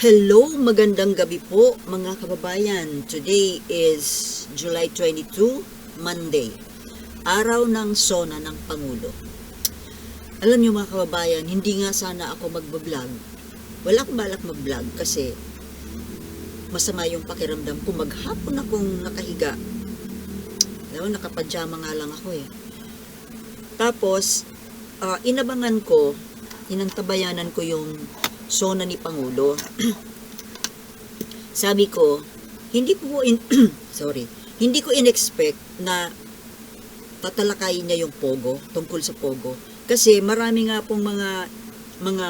Hello, magandang gabi po mga kababayan. Today is July 22, Monday. Araw ng SONA ng Pangulo. Alam niyo mga kababayan, hindi nga sana ako magbablog. Wala akong balak mag-vlog kasi masama yung pakiramdam ko. Maghapon akong nakahiga. Alam mo, nakapadyama nga lang ako eh. Tapos, inantabayanan ko yung SONA ni Pangulo. Sabi ko, hindi ko in-expect na tatalakayin niya yung Pogo, tungkol sa Pogo. Kasi marami nga pong mga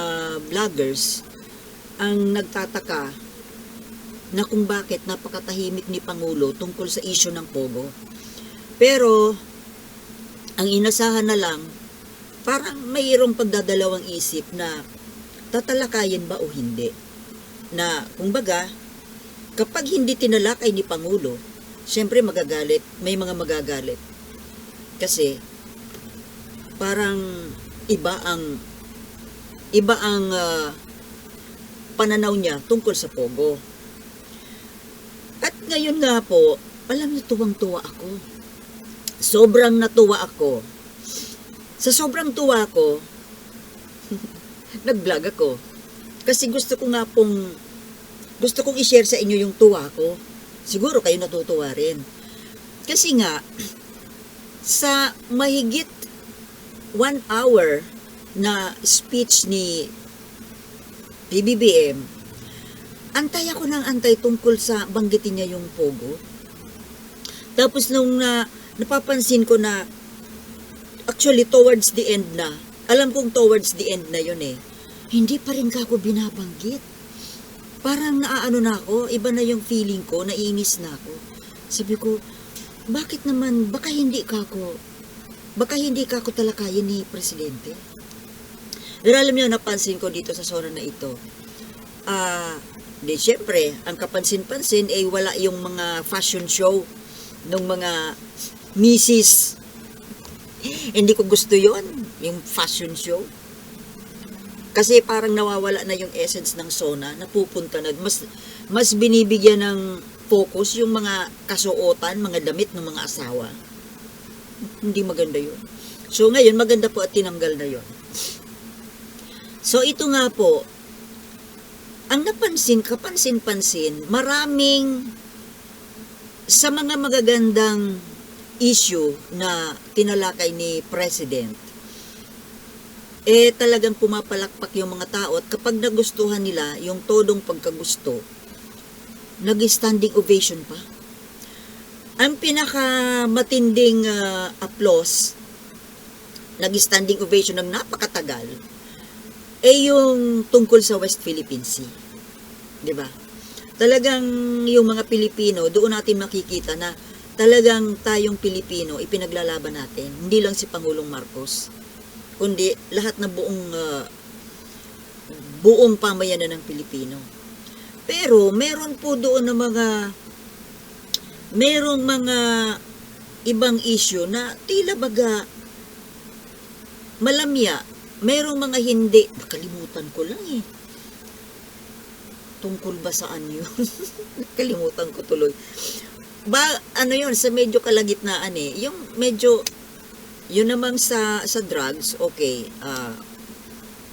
vloggers ang nagtataka na kung bakit napakatahimik ni Pangulo tungkol sa issue ng Pogo. Pero, ang inasahan na lang, parang mayroong pagdadalawang isip na tatalakayin ba o hindi. Na, kumbaga, kapag hindi tinalakay ni Pangulo, syempre magagalit, may mga magagalit. Kasi, parang iba ang pananaw niya tungkol sa Pogo. At ngayon nga po, alam niyo, tuwang-tuwa ako. Sobrang natuwa ako. Sa sobrang tuwa ko, nag-vlog ako. Kasi gusto kong i-share sa inyo yung tuwa ko. Siguro kayo natutuwa rin. Kasi nga, sa mahigit 1 hour na speech ni PBBM, antay ako ng antay tungkol sa banggitin niya yung Pogo. Tapos nung napapansin ko na, actually towards the end na, alam kong towards the end na yun eh, hindi pa rin ako binabanggit. Parang naaano na ako, iba na yung feeling ko, naiinis na ako. Sabi ko, bakit naman, baka hindi ka ako talakayin ni Presidente. Pero alam niyo, napansin ko dito sa SONA na ito, syempre, ang kapansin-pansin ay wala yung mga fashion show ng mga misis. Hindi ko gusto yon, yung fashion show. Kasi parang nawawala na yung essence ng SONA, napupunta na, mas binibigyan ng focus yung mga kasuotan, mga damit ng mga asawa. Hindi maganda yun. So ngayon, maganda po at tinanggal na yun. So ito nga po, ang kapansin-pansin, maraming sa mga magagandang issue na tinalakay ni President, talagang pumapalakpak yung mga tao at kapag nagustuhan nila yung todong pagkagusto, nag-standing ovation pa. Ang pinakamatinding applause, nag-standing ovation ng napakatagal, yung tungkol sa West Philippine Sea. Diba? Talagang yung mga Pilipino, doon natin makikita na talagang tayong Pilipino, ipinaglalaban natin. Hindi lang si Pangulong Marcos, kundi lahat na buong pamayanan ng Pilipino. Pero meron po doon na merong mga ibang issue na tila baga malamya. Merong mga hindi, nakalimutan ko lang eh. Tungkol ba saan yun? Nakalimutan ko tuloy. Yun, sa medyo kalagitnaan eh. Yung medyo, yun namang sa drugs, okay,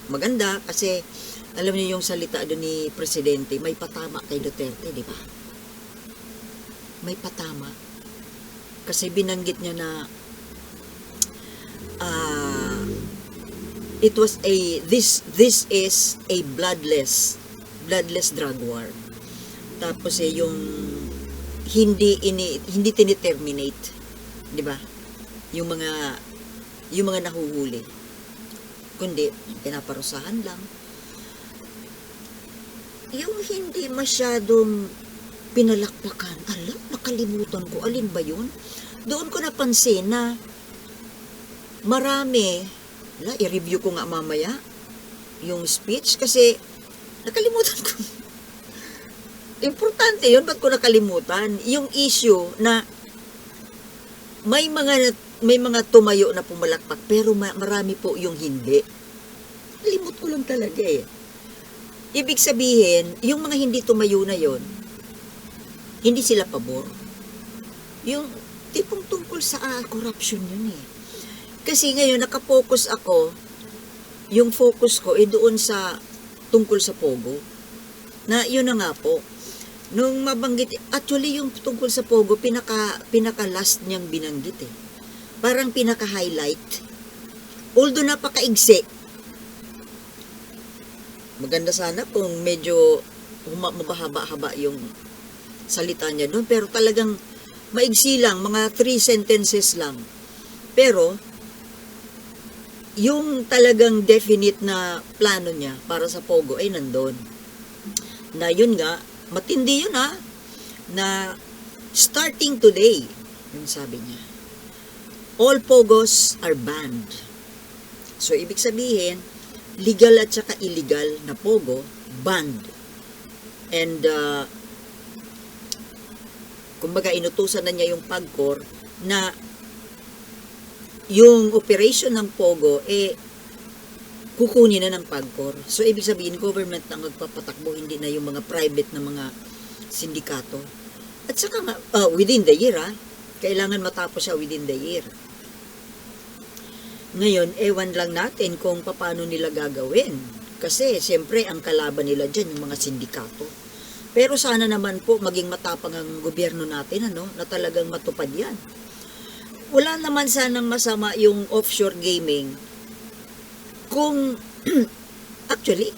maganda kasi alam niyo yung salita doon ni Presidente, may patama kay Duterte, di ba? May patama. Kasi binanggit niya na this is a bloodless drug war. Tapos yung hindi tiniterminate, di ba? Yung mga nahuhuli, kundi pinaparusahan lang. Yung hindi masyadong pinalakpakan, nakalimutan ko, alin ba yun? Doon ko napansin na marami, i-review ko nga mamaya yung speech kasi nakalimutan ko. Importante yun, ba't ko nakalimutan? Yung issue na may mga tumayo na pumalakpak, pero marami po yung hindi. Limot ko lang talaga eh. Ibig sabihin, yung mga hindi tumayo na yon, hindi sila pabor. Yung tipong tungkol sa corruption yun eh. Kasi ngayon, nakapokus ako, yung focus ko doon sa tungkol sa Pogo. Na yun na nga po. Nung mabanggit, actually yung tungkol sa Pogo, pinaka last niyang binanggit eh. Parang pinaka-highlight. Although napaka-igsi. Maganda sana kung medyo mabahaba-haba yung salita niya doon. Pero talagang maigsi lang, mga 3 sentences lang. Pero, yung talagang definite na plano niya para sa Pogo ay nandun. Na yun nga, matindi yun ha, na starting today, yung sabi niya, all Pogos are banned. So, ibig sabihin, legal at saka illegal na Pogo, banned. And, kumbaga, inutusan na niya yung PAGCOR na yung operation ng Pogo, kukunin na ng PAGCOR. So, ibig sabihin, government ang magpapatakbo, hindi na yung mga private na mga sindikato. At saka nga, within the year, kailangan matapos siya within the year. Ngayon, ewan lang natin kung paano nila gagawin. Kasi, siyempre, ang kalaban nila dyan, yung mga sindikato. Pero sana naman po, maging matapang ang gobyerno natin, na talagang matupad yan. Wala naman sanang masama yung offshore gaming. Kung, actually,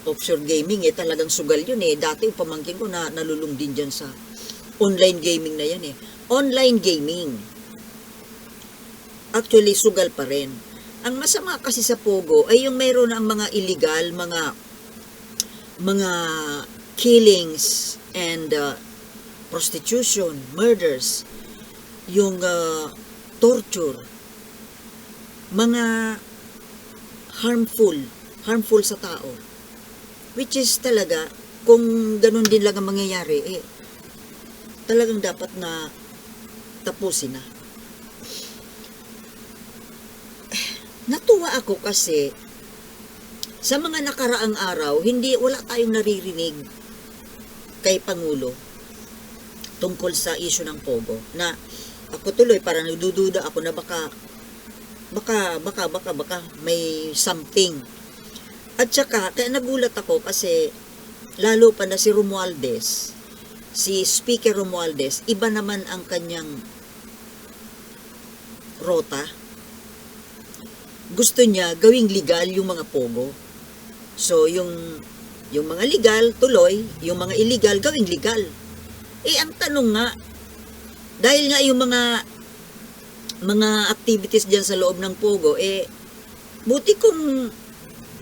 offshore gaming, talagang sugal yun eh. Dati, pamangkin ko na nalulung din dyan sa online gaming na yan eh. Online gaming. Actually, sugal pa rin. Ang masama kasi sa Pogo ay yung mayroon ang mga illegal, mga killings and prostitution, murders, yung torture, mga harmful sa tao. Which is talaga, kung ganun din lang ang mangyayari, talagang dapat na tapusin na. Natuwa ako kasi sa mga nakaraang araw, wala tayong naririnig kay Pangulo tungkol sa issue ng Pogo. Na ako tuloy parang nagdududa ako na baka may something. At saka, kaya nagulat ako kasi lalo pa na si Romualdez, si Speaker Romualdez, iba naman ang kanyang rota. Gusto niya gawing legal yung mga Pogo. So, yung mga legal, tuloy. Yung mga illegal, gawing legal. Ang tanong nga, dahil nga yung mga activities dyan sa loob ng Pogo, buti kung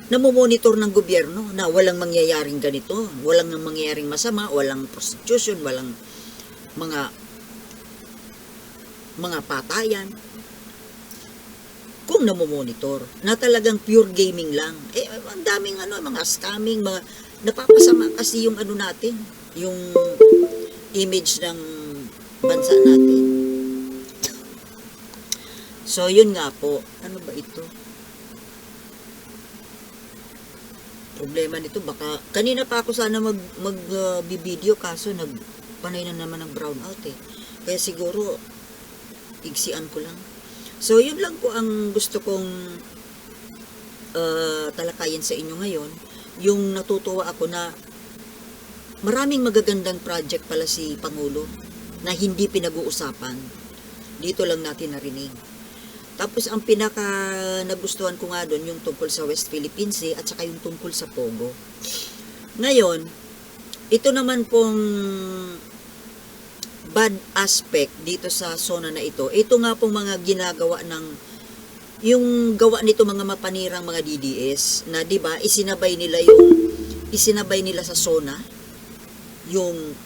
namomonitor ng gobyerno na walang mangyayaring ganito, walang mangyayaring masama, walang prostitution, walang mga patayan. Kung namomonitor, na talagang pure gaming lang. Ang daming mga scamming, mga napapasama kasi yung natin, yung image ng bansa natin. So, yun nga po. Ano ba ito? Problema nito, baka, kanina pa ako sana mag-video, kaso nagpanay na naman ng brownout eh. Kaya siguro, igsian ko lang. So, yun lang po ang gusto kong talakayin sa inyo ngayon. Yung natutuwa ako na maraming magagandang project pala si Pangulo na hindi pinag-uusapan. Dito lang natin narinig. Tapos, ang pinaka nagustuhan ko nga doon, yung tungkol sa West Philippine Sea at saka yung tungkol sa Pogo. Ngayon, ito naman pong bad aspect dito sa zona na ito. Ito nga pong mga ginagawa yung gawa nito mga mapanirang mga DDS na 'di ba isinabay nila sa zona yung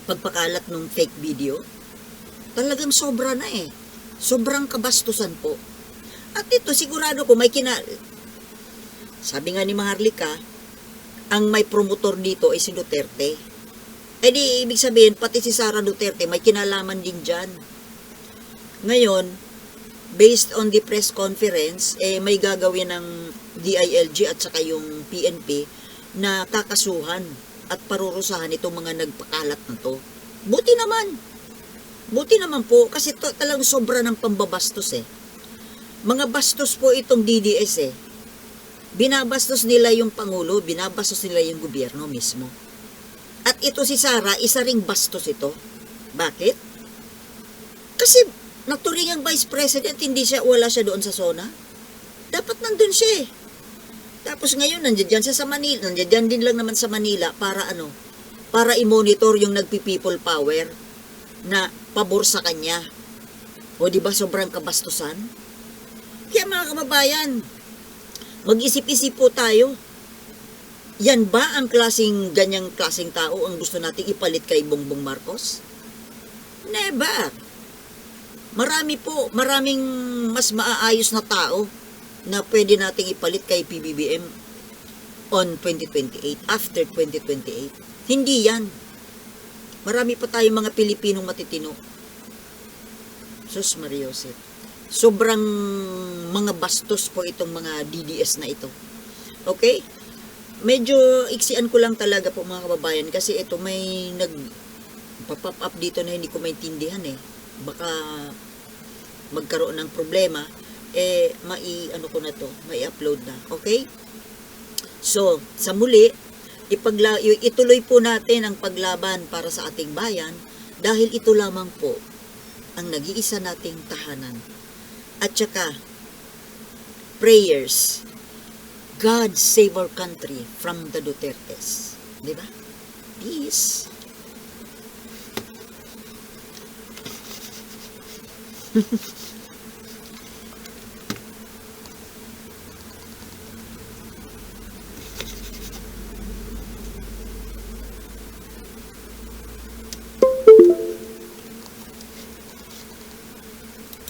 pagpakalat ng fake video. Talagang sobra na eh. Sobrang kabastusan po. At ito sigurado ko sabi nga ni Maharlika, ang may promotor dito ay si Duterte. Di, ibig sabihin, pati si Sara Duterte, may kinalaman din dyan. Ngayon, based on the press conference, may gagawin ng DILG at saka yung PNP na kakasuhan at parurusahan itong mga nagpakalat na to. Buti naman. Buti naman po kasi to, talagang sobra ng pambabastos eh. Mga bastos po itong DDS eh. Binabastos nila yung Pangulo, binabastos nila yung gobyerno mismo. At ito si Sara, isa ring bastos ito. Bakit? Kasi naturingang Vice President, wala siya doon sa zona. Dapat nandun siya eh. Tapos ngayon, nandiyan siya sa Manila, nandiyan din lang naman sa Manila para ano, para i-monitor yung nagpi-people power na pabor sa kanya. O di ba sobrang kabastusan? Kaya mga kababayan, mag-isip-isip po tayo. Yan ba ang ganyang klaseng tao ang gusto nating ipalit kay Bongbong Marcos? Never. Maraming mas maaayos na tao na pwede nating ipalit kay PBBM on 2028, after 2028. Hindi yan. Marami pa tayong mga Pilipinong matitino. Sus Mariosep. Sobrang mga bastos po itong mga DDS na ito. Okay? Medyo iksian ko lang talaga po mga kababayan kasi ito may pop up dito na hindi ko maintindihan eh. Baka magkaroon ng problema ko na to, mai-upload na. Okay? So, sa muli, ituloy po natin ang paglaban para sa ating bayan dahil ito lamang po ang nag-iisa nating tahanan. At saka, prayers. God save our country from the Dutertes. Diba? Peace.